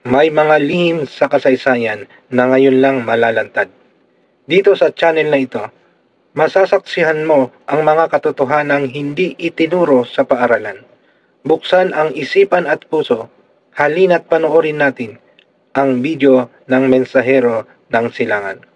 May mga lihim sa kasaysayan na ngayon lang malalantad. Dito sa channel na ito, masasaksihan mo ang mga katotohanang hindi itinuro sa paaralan. Buksan ang isipan at puso, halina't panoorin natin ang video ng Mensahero ng Silangan.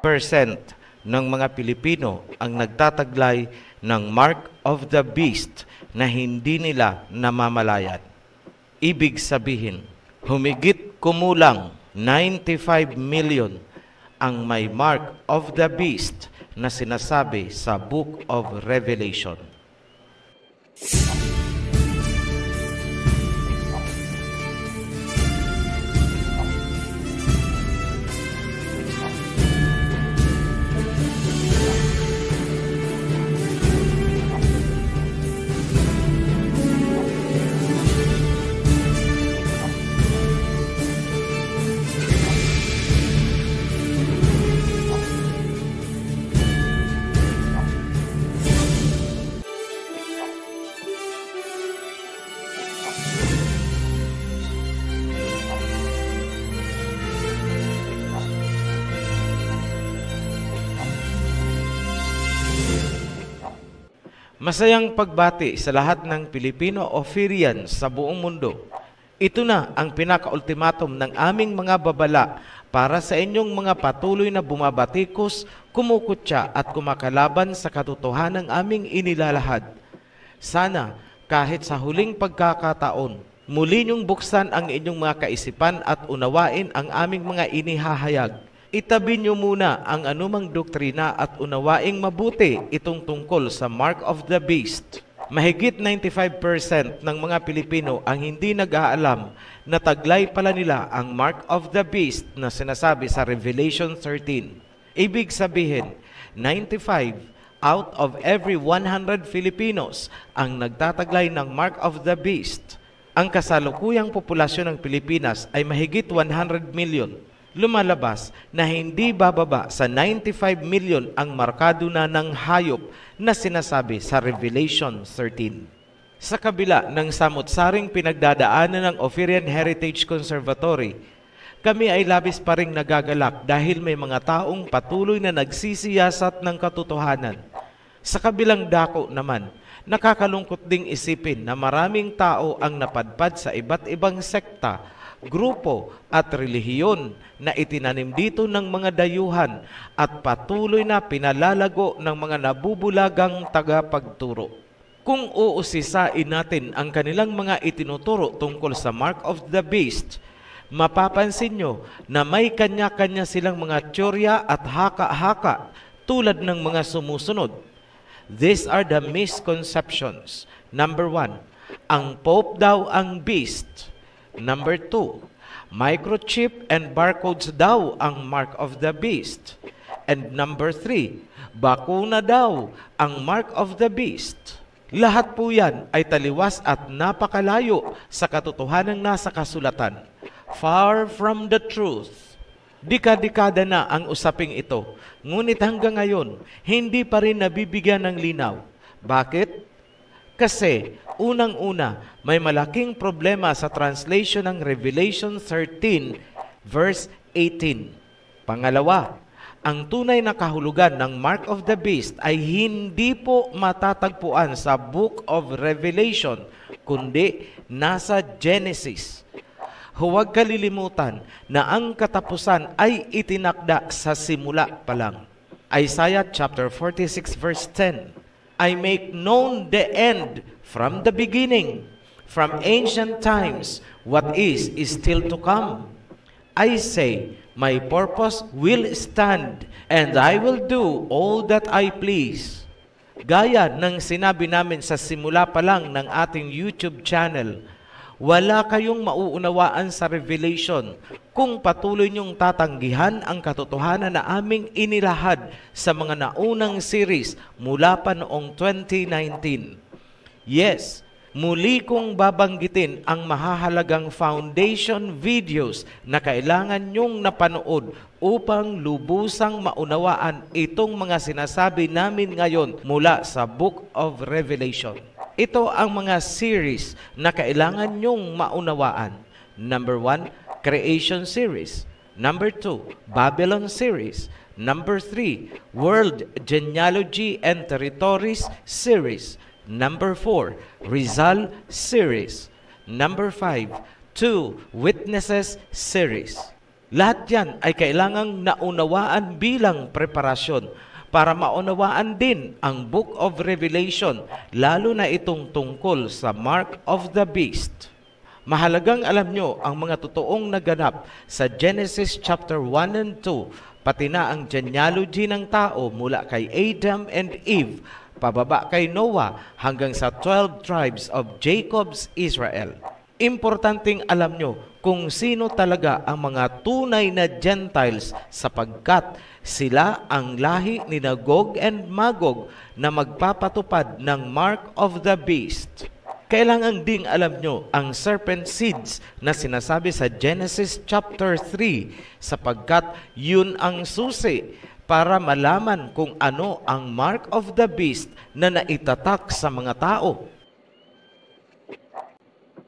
Percent ng mga Pilipino ang nagtataglay ng Mark of the Beast na hindi nila namamalayan. Ibig sabihin, humigit kumulang 95 million ang may Mark of the Beast na sinasabi sa Book of Revelation. Masayang pagbati sa lahat ng Pilipino-Ophirian sa buong mundo. Ito na ang pinaka-ultimatum ng aming mga babala para sa inyong mga patuloy na bumabatikos, kumukutya at kumakalaban sa katotohanan ng aming inilalahad. Sana kahit sa huling pagkakataon, muli niyong buksan ang inyong mga kaisipan at unawain ang aming mga inihahayag. Itabi niyo muna ang anumang doktrina at unawaing mabuti itong tungkol sa Mark of the Beast. Mahigit 95% ng mga Pilipino ang hindi nag-aalam na taglay pala nila ang Mark of the Beast na sinasabi sa Revelation 13. Ibig sabihin, 95 out of every 100 Filipinos ang nagtataglay ng Mark of the Beast. Ang kasalukuyang populasyon ng Pilipinas ay mahigit 100 million. Lumalabas na hindi bababa sa 95 million ang markado na ng hayop na sinasabi sa Revelation 13. Sa kabila ng samot-saring pinagdadaanan ng Ophirian Heritage Conservatory, kami ay labis pa ring nagagalak dahil may mga taong patuloy na nagsisiyasat ng katotohanan. Sa kabilang dako naman, nakakalungkot ding isipin na maraming tao ang napadpad sa iba't ibang sekta, grupo at relihiyon na itinanim dito ng mga dayuhan at patuloy na pinalalago ng mga nabubulagang tagapagturo. Kung uusisain natin ang kanilang mga itinuturo tungkol sa Mark of the Beast, mapapansin nyo na may kanya-kanya silang mga teorya at haka-haka tulad ng mga sumusunod. These are the misconceptions. Number 1, ang Pope daw ang beast. Number 2, microchip and barcodes daw ang Mark of the Beast. And number 3, bakuna daw ang Mark of the Beast. Lahat po yan ay taliwas at napakalayo sa katotohanan nasa kasulatan. Far from the truth. Dekada-dekada na ang usaping ito, ngunit hanggang ngayon, hindi pa rin nabibigyan ng linaw. Bakit? Kasi, unang-una, may malaking problema sa translation ng Revelation 13, verse 18. Pangalawa, ang tunay na kahulugan ng Mark of the Beast ay hindi po matatagpuan sa Book of Revelation, kundi nasa Genesis. Huwag kalilimutan na ang katapusan ay itinakda sa simula pa lang. Isaiah chapter 46, verse 10. I make known the end from the beginning, from ancient times, what is still to come. I say, my purpose will stand, and I will do all that I please. Gaya ng sinabi namin sa simula pa lang ng ating YouTube channel, wala kayong mauunawaan sa Revelation kung patuloy niyong tatanggihan ang katotohanan na aming inilahad sa mga naunang series mula pa noong 2019. Yes, Muli kong babanggitin ang mahahalagang foundation videos na kailangan nyong napanood upang lubusang maunawaan itong mga sinasabi namin ngayon mula sa Book of Revelation. Ito ang mga series na kailangan nyong maunawaan. Number 1, Creation Series. Number 2, Babylon Series. Number 3, World Genealogy and Territories Series. Number 4, Rizal Series. Number 5, 2 Witnesses Series. Lahat yan ay kailangang naunawaan bilang preparasyon para maunawaan din ang Book of Revelation, lalo na itong tungkol sa Mark of the Beast. Mahalagang alam nyo ang mga totoong naganap sa Genesis chapter 1 and 2, pati na ang genealogy ng tao mula kay Adam and Eve, pababa kay Noah hanggang sa 12 tribes of Jacob's Israel. Importanteng alam nyo kung sino talaga ang mga tunay na Gentiles sapagkat sila ang lahi ni Gog and Magog na magpapatupad ng Mark of the Beast. Kailangan ding alam nyo ang serpent seeds na sinasabi sa Genesis chapter 3 sapagkat yun ang susi para malaman kung ano ang Mark of the Beast na naitatak sa mga tao.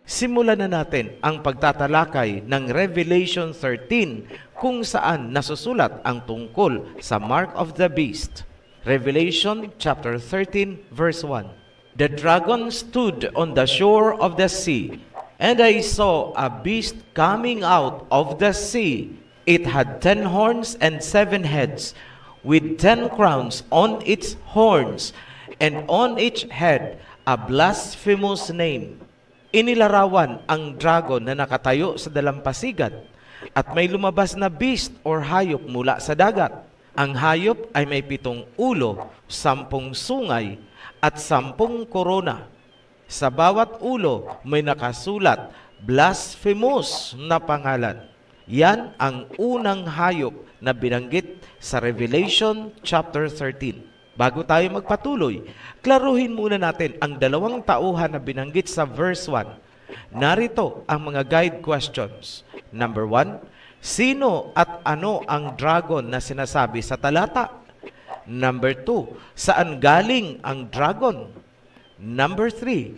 Simulan na natin ang pagtatalakay ng Revelation 13 kung saan nasusulat ang tungkol sa Mark of the Beast. Revelation chapter 13 verse 1. The dragon stood on the shore of the sea, and I saw a beast coming out of the sea. It had 10 horns and 7 heads, with 10 crowns on its horns, and on each head a blasphemous name. Inilarawan ang dragon na nakatayo sa dalampasigan, at may lumabas na beast or hayop mula sa dagat. Ang hayop ay may 7 ulo, 10 sungay, at 10 korona. Sa bawat ulo may nakasulat, blasphemous na pangalan. Yan ang unang hayop na binanggit sa Revelation chapter 13. Bago tayo magpatuloy, klaruhin muna natin ang 2 tauhan na binanggit sa verse 1. Narito ang mga guide questions. Number 1, sino at ano ang dragon na sinasabi sa talata? Number 2, saan galing ang dragon? Number 3,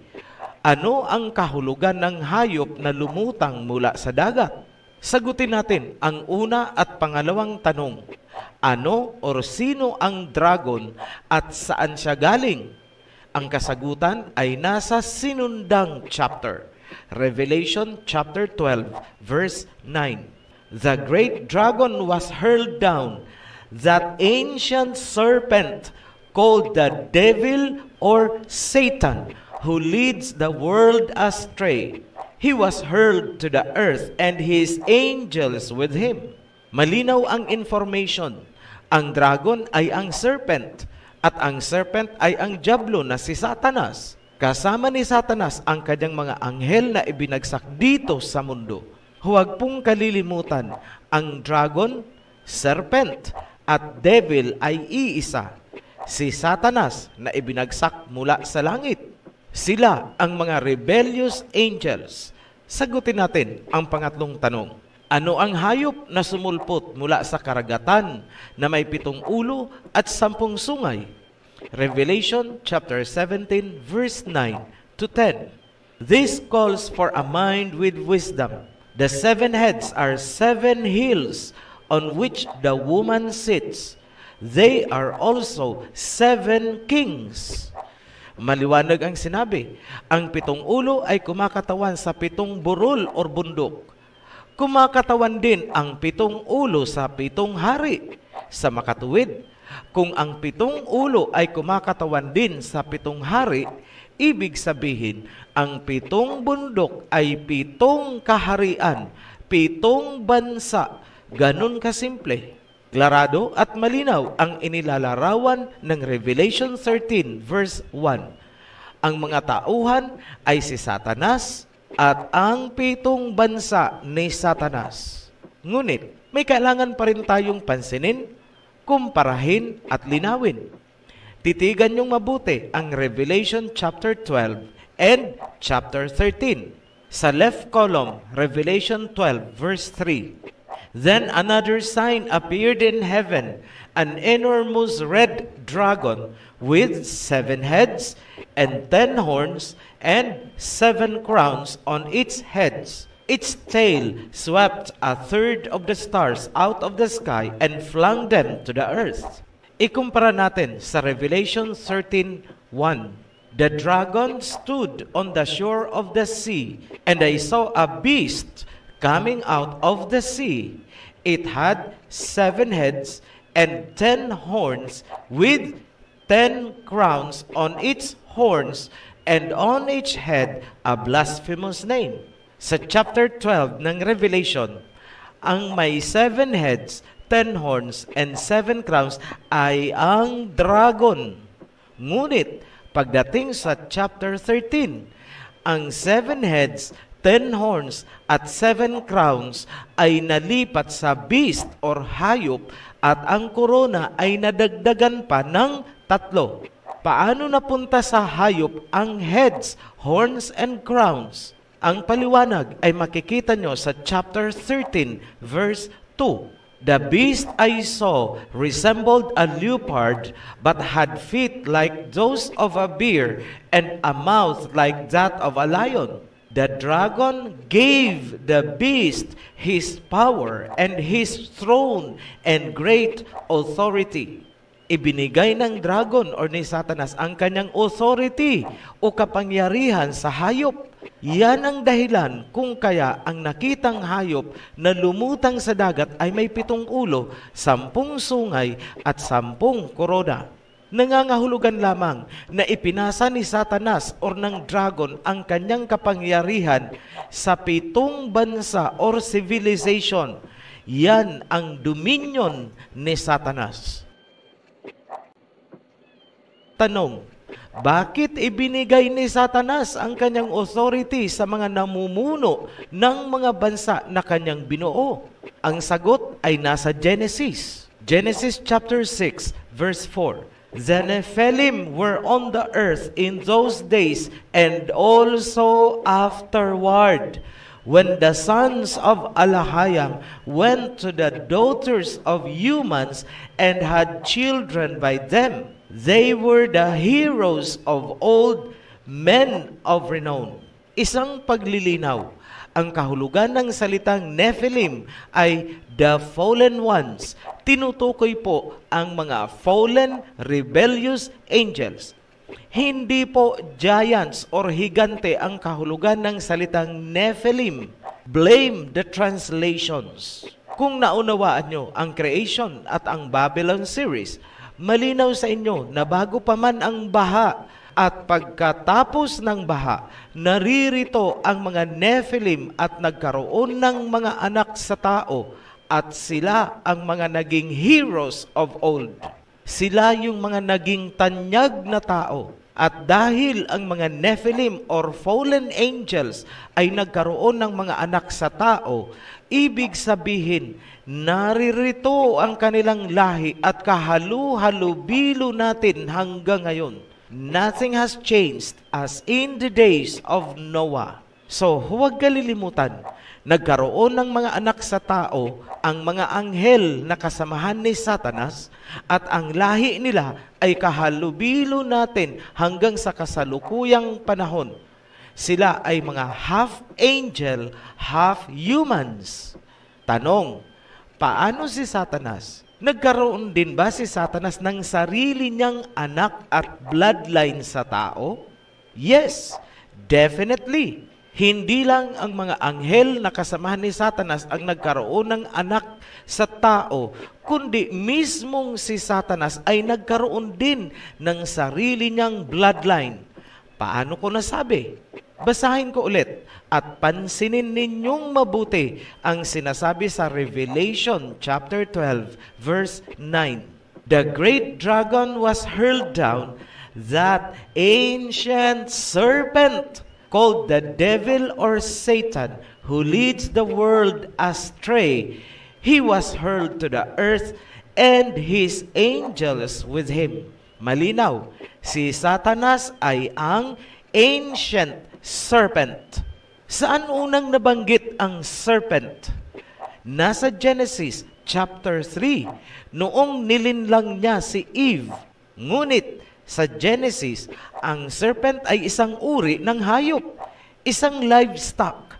ano ang kahulugan ng hayop na lumutang mula sa dagat? Sagutin natin ang una at pangalawang tanong. Ano o sino ang dragon at saan siya galing? Ang kasagutan ay nasa sinundang chapter, Revelation chapter 12, verse 9. The great dragon was hurled down, that ancient serpent called the devil or Satan, who leads the world astray. He was hurled to the earth and his angels with him. Malinaw ang information. Ang dragon ay ang serpent, at ang serpent ay ang diablo na si Satanas. Kasama ni Satanas ang kanyang mga anghel na ibinagsak dito sa mundo. Huwag pong kalilimutan, ang dragon, serpent, at devil ay iisa. Si Satanas na ibinagsak mula sa langit. Sila ang mga rebellious angels. Sagutin natin ang pangatlong tanong. Ano ang hayop na sumulpot mula sa karagatan na may 7 ulo at 10 sungay? Revelation chapter 17 verse 9 to 10. This calls for a mind with wisdom. The 7 heads are 7 hills on which the woman sits. They are also 7 kings. Maliwanag ang sinabi. Ang 7 ulo ay kumakatawan sa 7 burol or bundok. Kumakatawan din ang 7 ulo sa 7 hari. Sa makatuwid, kung ang 7 ulo ay kumakatawan din sa 7 hari, ibig sabihin, ang 7 bundok ay 7 kaharian, 7 bansa. Ganun kasimple. Klarado at malinaw ang inilalarawan ng Revelation 13 verse 1. Ang mga tauhan ay si Satanas at ang 7 bansa ni Satanas. Ngunit, may kailangan pa rin tayong pansinin, kumparahin at linawin. Titigan niyong mabuti ang Revelation chapter 12, and chapter 13. Sa left column, Revelation 12 verse 3. Then another sign appeared in heaven, an enormous red dragon with 7 heads and 10 horns and 7 crowns on its heads. Its tail swept a third of the stars out of the sky and flung them to the earth. Ikumpara natin sa Revelation 13:1. The dragon stood on the shore of the sea, and I saw a beast coming out of the sea. It had 7 heads and 10 horns, with 10 crowns on its horns, and on each head a blasphemous name. Sa chapter 12 ng Revelation, ang may 7 heads, 10 horns, and 7 crowns ay ang dragon. Ngunit, pagdating sa chapter 13, ang 7 heads, 10 horns, at 7 crowns ay nalipat sa beast or hayop, at ang korona ay nadagdagan pa ng 3. Paano napunta sa hayop ang heads, horns, and crowns? Ang paliwanag ay makikita nyo sa chapter 13, verse 2. The beast I saw resembled a leopard, but had feet like those of a bear, and a mouth like that of a lion. The dragon gave the beast his power and his throne and great authority. Ibinigay ng dragon or ni Satanas ang kanyang authority o kapangyarihan sa hayop. Yan ang dahilan kung kaya ang nakitang hayop na lumutang sa dagat ay may 7 ulo, 10 sungay at 10 korona. Nangangahulugan lamang na ipinasa ni Satanas or ng dragon ang kanyang kapangyarihan sa 7 bansa or civilization. Yan ang dominion ni Satanas. Tanong, bakit ibinigay ni Satanas ang kanyang authority sa mga namumuno ng mga bansa na kanyang binuo? Ang sagot ay nasa Genesis. Genesis chapter 6, verse 4. The Nephilim were on the earth in those days and also afterward, when the sons of Alahayam went to the daughters of humans and had children by them. They were the heroes of old, men of renown. Isang paglilinaw. Ang kahulugan ng salitang Nephilim ay the fallen ones. Tinutukoy po ang mga fallen, rebellious angels. Hindi po giants or higante ang kahulugan ng salitang Nephilim. Blame the translations. Kung naunawaan nyo ang creation at ang Babylon series, malinaw sa inyo na bago pa man ang baha at pagkatapos ng baha, naririto ang mga Nephilim at nagkaroon ng mga anak sa tao at sila ang mga naging heroes of old. Sila yung mga naging tanyag na tao. At dahil ang mga Nephilim or fallen angels ay nagkaroon ng mga anak sa tao, ibig sabihin, naririto ang kanilang lahi at kahalu-halubilo natin hanggang ngayon. Nothing has changed as in the days of Noah. So, huwag kalilimutan, nagkaroon ng mga anak sa tao ang mga anghel na kasamahan ni Satanas at ang lahi nila ay kahalubilo natin hanggang sa kasalukuyang panahon. Sila ay mga half angel, half humans. Tanong, paano si Satanas? Nagkaroon din ba si Satanas ng sarili niyang anak at bloodline sa tao? Yes, definitely. Hindi lang ang mga anghel na kasamahan ni Satanas ang nagkaroon ng anak sa tao, kundi mismong si Satanas ay nagkaroon din ng sarili niyang bloodline. Paano ko nasabi? Basahin ko ulit at pansinin ninyong mabuti ang sinasabi sa Revelation chapter 12 verse 9. The great dragon was hurled down, that ancient serpent called the devil or Satan, who leads the world astray. He was hurled to the earth and his angels with him. Malinaw, si Satanas ay ang ancient serpent. Saan unang nabanggit ang serpent? Nasa Genesis chapter 3, noong nilinlang niya si Eve. Ngunit sa Genesis, ang serpent ay isang uri ng hayop, isang livestock.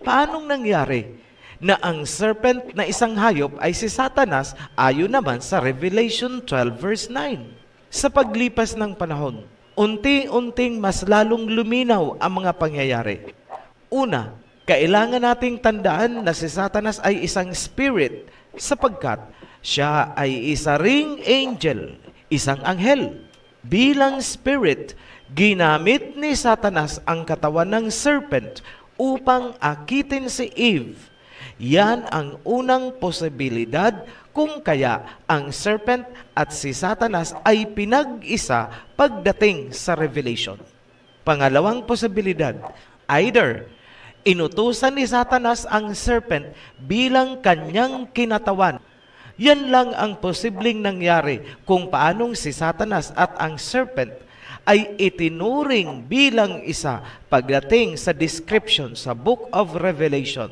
Paanong nangyari na ang serpent na isang hayop ay si Satanas ayon naman sa Revelation 12 verse 9? Sa paglipas ng panahon, unti-unting mas lalong luminaw ang mga pangyayari. Una, kailangan nating tandaan na si Satanas ay isang spirit sapagkat siya ay isa ring angel, isang anghel. Bilang spirit, ginamit ni Satanas ang katawan ng serpent upang akitin si Eve. Yan ang unang posibilidad kung kaya ang serpent at si Satanas ay pinag-isa pagdating sa Revelation. Pangalawang posibilidad, either inutusan ni Satanas ang serpent bilang kanyang kinatawan. Yan lang ang posibleng nangyari kung paanong si Satanas at ang serpent ay itinuring bilang isa pagdating sa description sa Book of Revelation.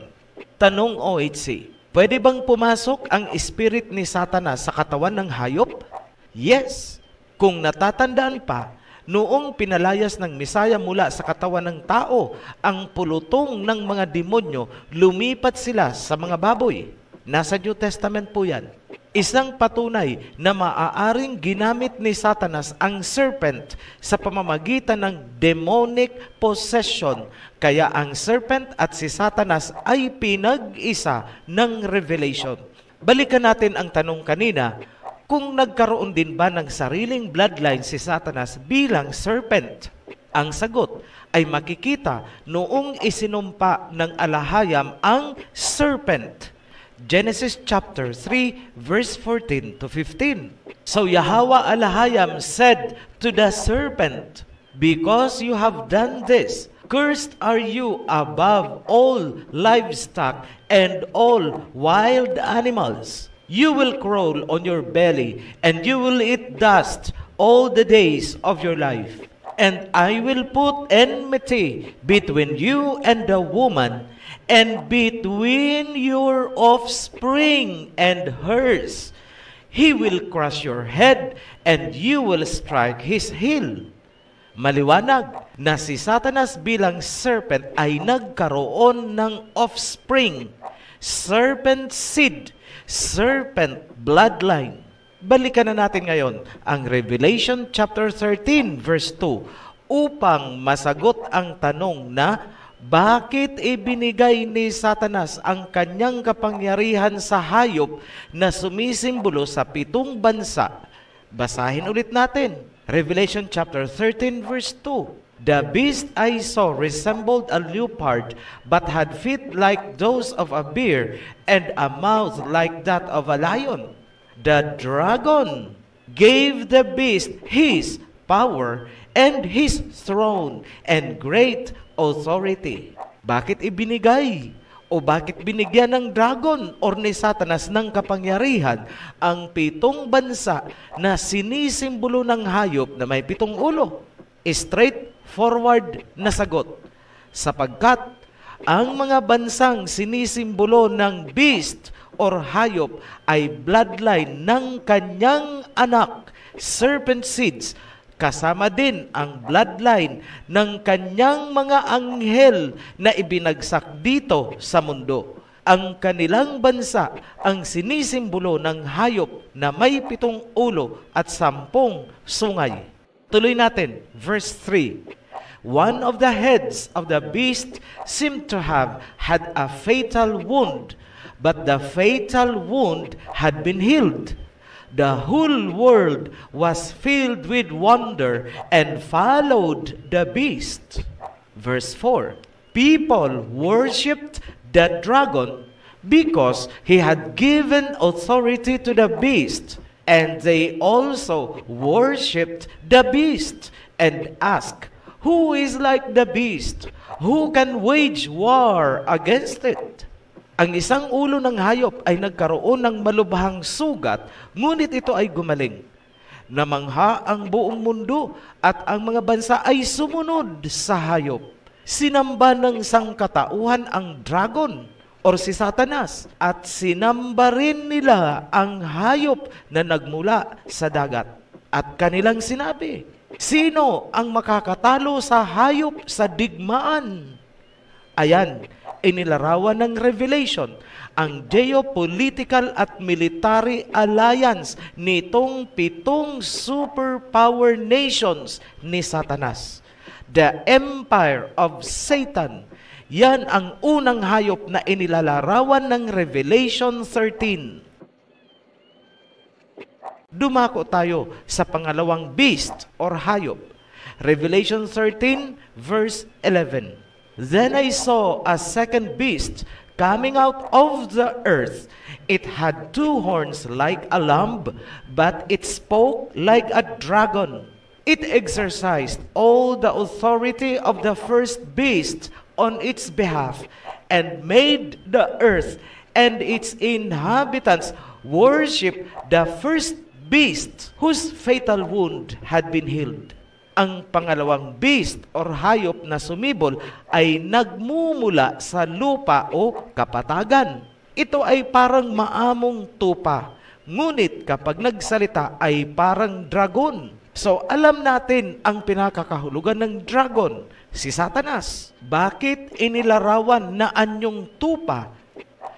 Tanong OHC, pwede bang pumasok ang spirit ni Satanas sa katawan ng hayop? Yes. Kung natatandaan pa, noong pinalayas ng Misaya mula sa katawan ng tao, ang pulutong ng mga demonyo, lumipat sila sa mga baboy. Nasa New Testament po yan. Isang patunay na maaaring ginamit ni Satanas ang serpent sa pamamagitan ng demonic possession. Kaya ang serpent at si Satanas ay pinag-isa ng Revelation. Balikan natin ang tanong kanina, kung nagkaroon din ba ng sariling bloodline si Satanas bilang serpent? Ang sagot ay makikita noong isinumpa ng alahayam ang serpent. Genesis chapter 3 verse 14 to 15. So Yahweh Alahayam said to the serpent, because you have done this, cursed are you above all livestock and all wild animals. You will crawl on your belly, and you will eat dust all the days of your life. And I will put enmity between you and the woman, and between your offspring and hers. He will crush your head, and you will strike his heel. Maliwanag na si Satanas bilang serpent ay nagkaroon ng offspring, serpent seed, serpent bloodline. Balikan na natin ngayon ang Revelation chapter 13 verse 2 upang masagot ang tanong na bakit ibinigay ni Satanas ang kanyang kapangyarihan sa hayop na sumisimbolo sa 7 bansa. Basahin ulit natin. Revelation chapter 13 verse 2. The beast I saw resembled a leopard, but had feet like those of a bear, and a mouth like that of a lion. The dragon gave the beast his power and his throne and great authority. Bakit ibinigay o bakit binigyan ng dragon or ni Satanas ng kapangyarihan ang 7 bansa na sinisimbolo ng hayop na may 7 ulo? Straightforward na sagot. Sapagkat ang mga bansang sinisimbolo ng beast or hayop ay bloodline ng kanyang anak, serpent seeds, kasama din ang bloodline ng kanyang mga anghel na ibinagsak dito sa mundo. Ang kanilang bansa ang sinisimbolo ng hayop na may 7 ulo at 10 sungay. Tuloy natin, verse 3. One of the heads of the beast seemed to have had a fatal wound, but the fatal wound had been healed. The whole world was filled with wonder and followed the beast. Verse 4. People worshipped the dragon because he had given authority to the beast, and they also worshipped the beast and asked, who is like the beast? Who can wage war against it? Ang isang ulo ng hayop ay nagkaroon ng malubhang sugat, ngunit ito ay gumaling. Namangha ang buong mundo at ang mga bansa ay sumunod sa hayop. Sinamba ng sangkatauhan ang dragon or si Satanas at sinamba rin nila ang hayop na nagmula sa dagat. At kanilang sinabi, sino ang makakatalo sa hayop sa digmaan? Ayan, inilarawan ng Revelation ang geopolitical at military alliance nitong 7 superpower nations ni Satanas. The Empire of Satan. Yan ang unang hayop na inilalarawan ng Revelation 13. Dumako tayo sa pangalawang beast or hayop. Revelation 13 verse 11. Then I saw a second beast coming out of the earth. It had 2 horns like a lamb, but it spoke like a dragon. It exercised all the authority of the first beast on its behalf, and made the earth and its inhabitants worship the first beast whose fatal wound had been healed. Ang pangalawang beast or hayop na sumibol ay nagmumula sa lupa o kapatagan. Ito ay parang maamong tupa, ngunit kapag nagsalita ay parang dragon. So alam natin ang pinakakahulugan ng dragon, si Satanas. Bakit inilarawan na anyong tupa?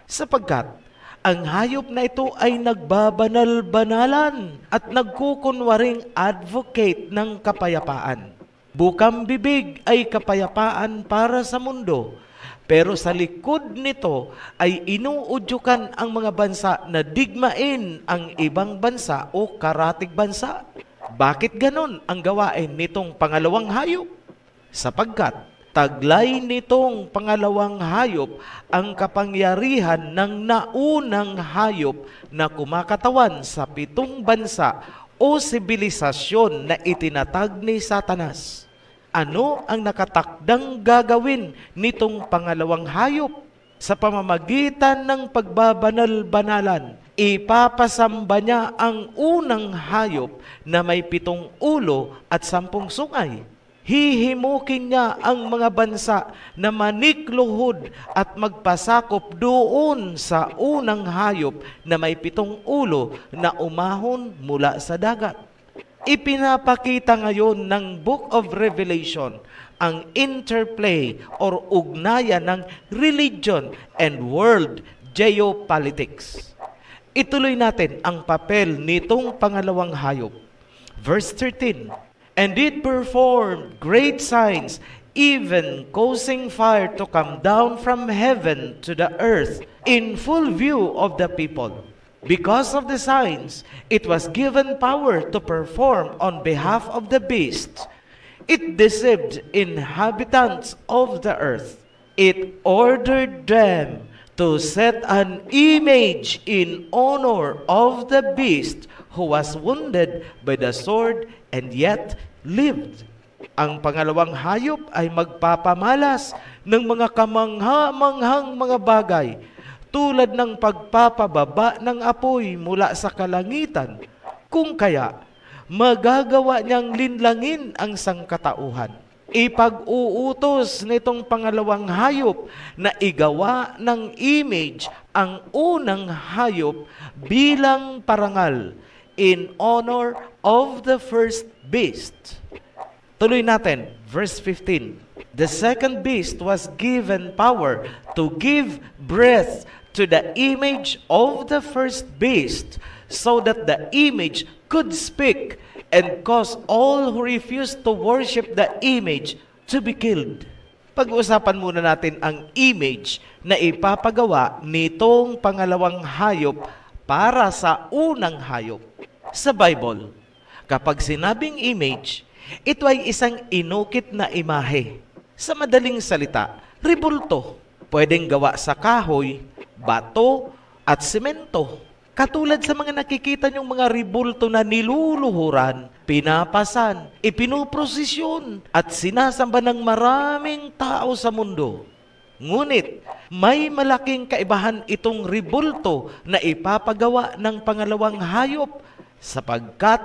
Sapagkat ang hayop na ito ay nagbabanal-banalan at nagkukunwaring advocate ng kapayapaan. Bukang bibig ay kapayapaan para sa mundo, pero sa likod nito ay inuudyukan ang mga bansa na digmain ang ibang bansa o karatig bansa. Bakit ganon ang gawain nitong pangalawang hayop? Sapagkat taglay nitong pangalawang hayop ang kapangyarihan ng naunang hayop na kumakatawan sa 7 bansa o sibilisasyon na itinatag ni Satanas. Ano ang nakatakdang gagawin nitong pangalawang hayop? Sa pamamagitan ng pagbabanal-banalan, ipapasamba niya ang unang hayop na may 7 ulo at 10 sungay. Hihimukin niya ang mga bansa na manikluhod at magpasakop doon sa unang hayop na may 7 ulo na umahon mula sa dagat. Ipinapakita ngayon ng Book of Revelation ang interplay or ugnayan ng religion and world geopolitics. Ituloy natin ang papel nitong pangalawang hayop. Verse 13, and it performed great signs, even causing fire to come down from heaven to the earth in full view of the people. Because of the signs, it was given power to perform on behalf of the beast. It deceived inhabitants of the earth. It ordered them to set an image in honor of the beast who was wounded by the sword and yet lived. Ang pangalawang hayop ay magpapamalas ng mga kamangha-manghang mga bagay tulad ng pagpapababa ng apoy mula sa kalangitan, kung kaya magagawa niyang linlangin ang sangkatauhan. Ipag-uutos nitong pangalawang hayop na igawa ng image ang unang hayop bilang parangal in honor of the first beast. Tuloy natin, verse 15. The second beast was given power to give breath to the image of the first beast, so that the image could speak and cause all who refused to worship the image to be killed. Pag-uusapan muna natin ang image na ipapagawa nitong pangalawang hayop para sa unang hayop. Sa Bible, kapag sinabing image, ito ay isang inukit na imahe. Sa madaling salita, rebulto. Pwedeng gawa sa kahoy, bato, at semento. Katulad sa mga nakikita niyong mga rebulto na niluluhuran, pinapasan, ipinuprosesyon, at sinasamba ng maraming tao sa mundo. Ngunit, may malaking kaibahan itong rebulto na ipapagawa ng pangalawang hayop sapagkat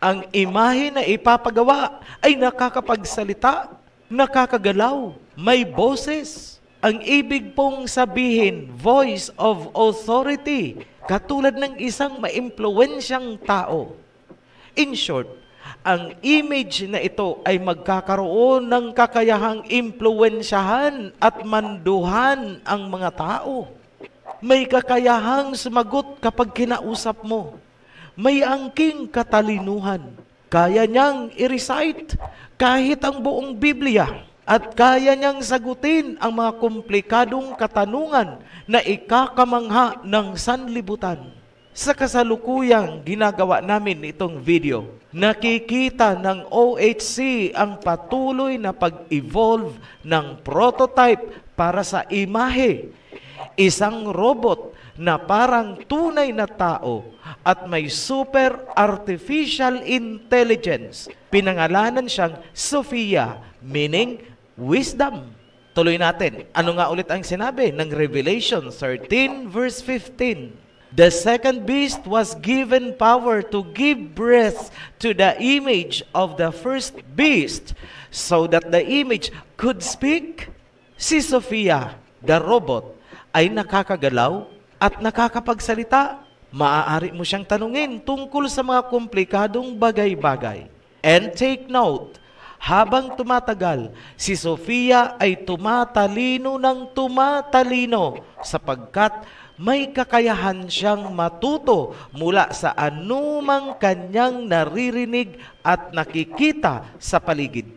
Ang imahe na ipapagawa ay nakakapagsalita, nakakagalaw, may boses. Ang ibig pong sabihin, voice of authority, katulad ng isang maimpluwensyang tao. In short, ang image na ito ay magkakaroon ng kakayahang impluwensyahan at manduhan ang mga tao. May kakayahang sumagot kapag kinausap mo. May angking katalinuhan. Kaya niyang i-recite kahit ang buong Biblia. At kaya niyang sagutin ang mga komplikadong katanungan na ikakamangha ng sanlibutan. Sa kasalukuyang ginagawa namin itong video, nakikita ng OHC ang patuloy na pag-evolve ng prototype para sa imahe. Isang robot na parang tunay na tao at may super artificial intelligence. Pinangalanan siyang Sophia, meaning wisdom. Tuloy natin. Ano nga ulit ang sinabi ng Revelation 13 verse 15? The second beast was given power to give breath to the image of the first beast so that the image could speak. Si Sophia, the robot, ay nakakagalaw at nakakapagsalita. Maaari mo siyang tanungin tungkol sa mga komplikadong bagay-bagay. And take note, habang tumatagal, si Sophia ay tumatalino ng tumatalino sapagkat may kakayahan siyang matuto mula sa anumang kanyang naririnig at nakikita sa paligid.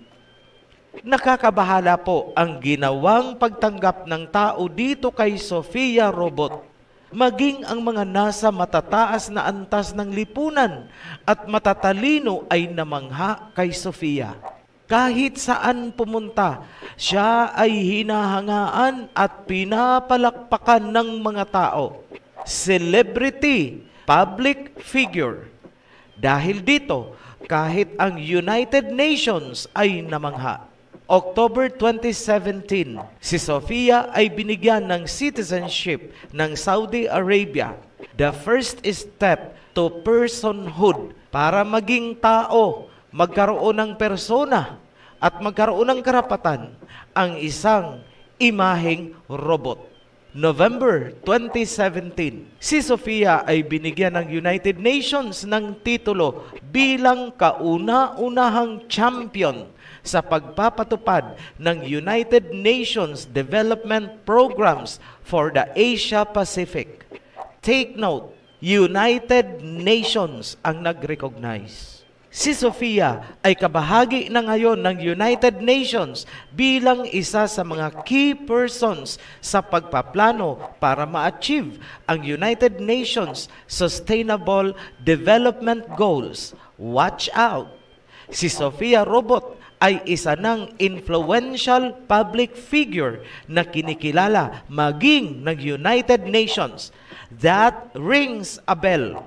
Nakakabahala po ang ginawang pagtanggap ng tao dito kay Sophia Robot. Maging ang mga nasa matataas na antas ng lipunan at matatalino ay namangha kay Sophia. Kahit saan pumunta, siya ay hinahangaan at pinapalakpakan ng mga tao. Celebrity, public figure. Dahil dito, kahit ang United Nations ay namangha. October 2017, si Sophia ay binigyan ng citizenship ng Saudi Arabia. The first step to personhood para maging tao, magkaroon ng persona at magkaroon ng karapatan ang isang imaheng robot. November 2017, si Sophia ay binigyan ng United Nations ng titulo bilang kauna-unahang champion sa pagpapatupad ng United Nations Development Programs for the Asia Pacific. Take note, United Nations ang nag-recognize. Si Sophia ay kabahagi na ngayon ng United Nations bilang isa sa mga key persons sa pagpaplano para ma-achieve ang United Nations Sustainable Development Goals. Watch out! Si Sophia Robot ay isa ng influential public figure na kinikilala maging ng United Nations. That rings a bell.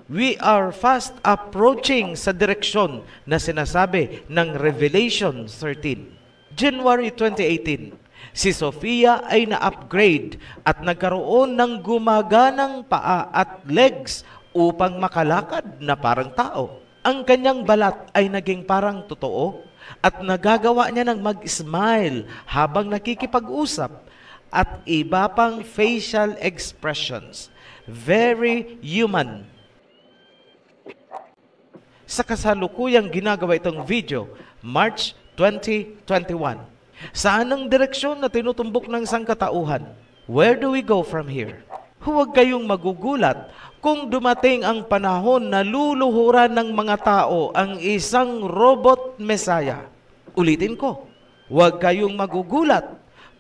We are fast approaching sa direksyon na sinasabi ng Revelation 13. January 2018, si Sophia ay na-upgrade at nagkaroon ng gumaganang paa at legs upang makalakad na parang tao. Ang kanyang balat ay naging parang totoo at nagagawa niya ng mag-smile habang nakikipag-usap at iba pang facial expressions. Very human. Sa kasalukuyang ginagawa itong video, March 2021. Saan ang direksyon na tinutumbok ng sangkatauhan? Where do we go from here? Huwag kayong magugulat kung dumating ang panahon na luluhuran ng mga tao ang isang robot Messiah. Ulitin ko, huwag kayong magugulat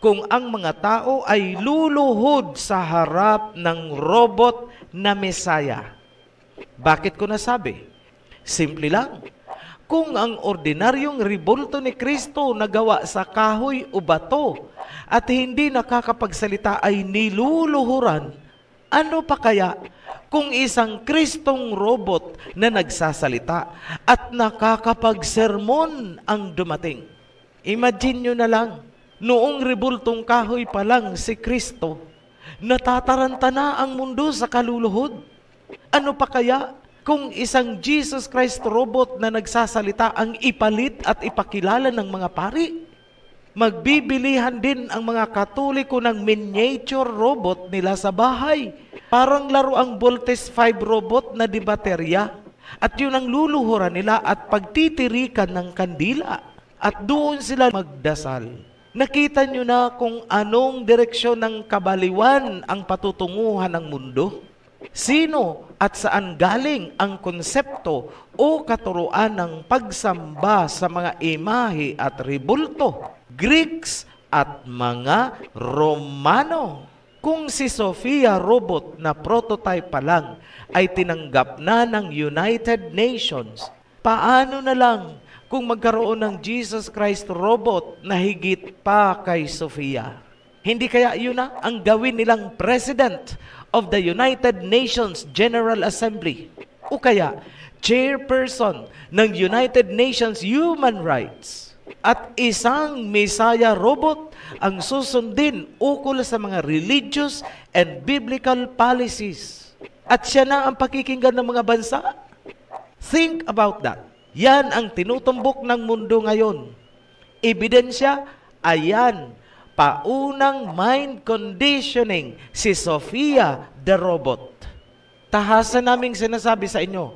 kung ang mga tao ay luluhod sa harap ng robot na Messiah. Bakit ko nasabi? Simple lang. Kung ang ordinaryong rebulto ni Kristo na gawa sa kahoy o bato at hindi nakakapagsalita ay niluluhuran, ano pa kaya kung isang Kristong robot na nagsasalita at nakakapagsermon ang dumating? Imagine nyo na lang, noong rebultong kahoy pa lang si Kristo, natataranta na ang mundo sa kaluluhod. Ano pa kaya kung isang Jesus Christ robot na nagsasalita ang ipalit at ipakilala ng mga pari? Magbibilihan din ang mga Katoliko ng miniature robot nila sa bahay. Parang laro ang Voltes 5 robot na di baterya. At yun ang luluhuran nila at pagtitirikan ng kandila. At doon sila magdasal. Nakita nyo na kung anong direksyon ng kabaliwan ang patutunguhan ng mundo? Sino at saan galing ang konsepto o katuruan ng pagsamba sa mga imahe at ribulto? Greeks at mga Romano. Kung si Sophia robot na prototype pa lang ay tinanggap na ng United Nations, paano na lang kung magkaroon ng Jesus Christ robot na higit pa kay Sophia? Hindi kaya yun na ang gawin nilang President of the United Nations General Assembly? O kaya Chairperson ng United Nations Human Rights? At isang Messiah robot ang susundin ukol sa mga religious and biblical policies. At siya na ang pakikinggan ng mga bansa. Think about that. Yan ang tinutumbok ng mundo ngayon. Ebidensya, ayan, paunang mind conditioning si Sophia the robot. Tahasan naming sinasabi sa inyo,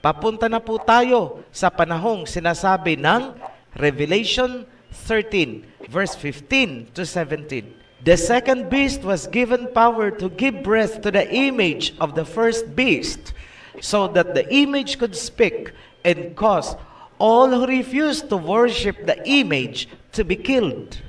papunta na po tayo sa panahong sinasabi ng Revelation 13, verse 15 to 17. The second beast was given power to give breath to the image of the first beast, so that the image could speak and cause all who refused to worship the image to be killed.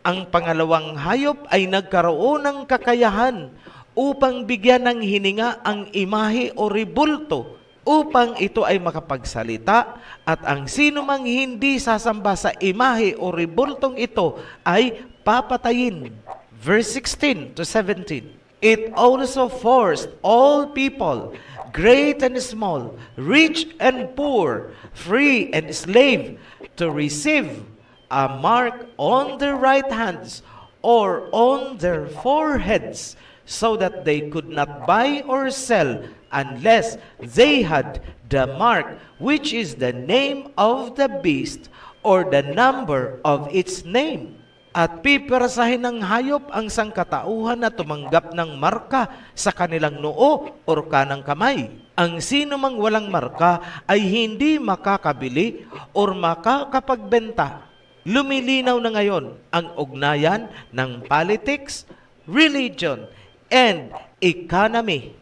Ang pangalawang hayop ay nagkaroon ng kakayahan upang bigyan ng hininga ang imahe o ribulto upang ito ay makapagsalita, at ang sino mang hindi sasamba sa imahe o ribultong ito ay papatayin. Verse 16 to 17. It also forced all people, great and small, rich and poor, free and slave, to receive a mark on their right hands or on their foreheads, so that they could not buy or sell unless they had the mark, which is the name of the beast or the number of its name. At pipirasahin ng hayop ang sangkatauhan na tumanggap ng marka sa kanilang noo o kanang kamay. Ang sino mang walang marka ay hindi makakabili o makakapagbenta. Lumilinaw na ngayon ang ugnayan ng politics, religion, and economy.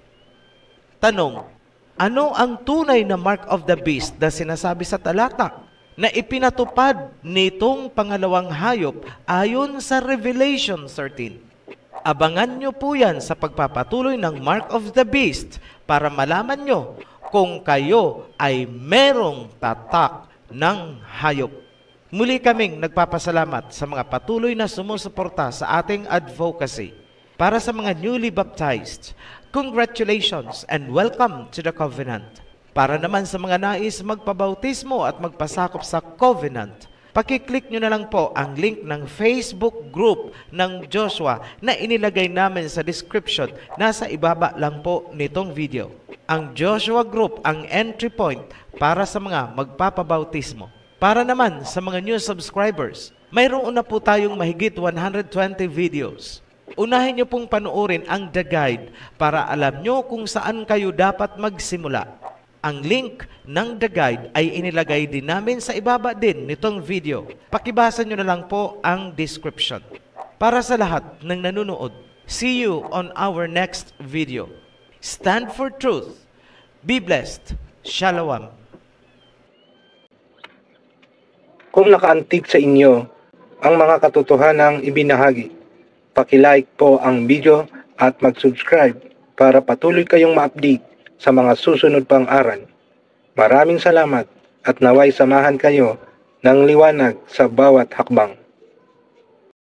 Tanong, ano ang tunay na mark of the beast na sinasabi sa talata na ipinatupad nitong pangalawang hayop ayon sa Revelation 13? Abangan nyo po yan sa pagpapatuloy ng mark of the beast para malaman nyo kung kayo ay merong tatak ng hayop. Muli kaming nagpapasalamat sa mga patuloy na sumusuporta sa ating advocacy. Para sa mga newly baptized, congratulations and welcome to the Covenant. Para naman sa mga nais magpabautismo at magpasakop sa Covenant, pakiclick nyo na lang po ang link ng Facebook group ng Joshua na inilagay namin sa description. Nasa ibaba lang po nitong video. Ang Joshua group ang entry point para sa mga magpapabautismo. Para naman sa mga new subscribers, mayroon na po tayong mahigit 120 videos. Unahin nyo pong panuorin ang The Guide para alam nyo kung saan kayo dapat magsimula. Ang link ng The Guide ay inilagay din namin sa ibaba din nitong video. Pakibasa nyo na lang po ang description. Para sa lahat ng nanonood, see you on our next video. Stand for truth. Be blessed. Shalom. Kung nakaantig sa inyo ang mga katotohanang ibinahagi, paki-like po ang video at mag-subscribe para patuloy kayong ma-update sa mga susunod pang aral. Maraming salamat at naway samahan kayo ng liwanag sa bawat hakbang.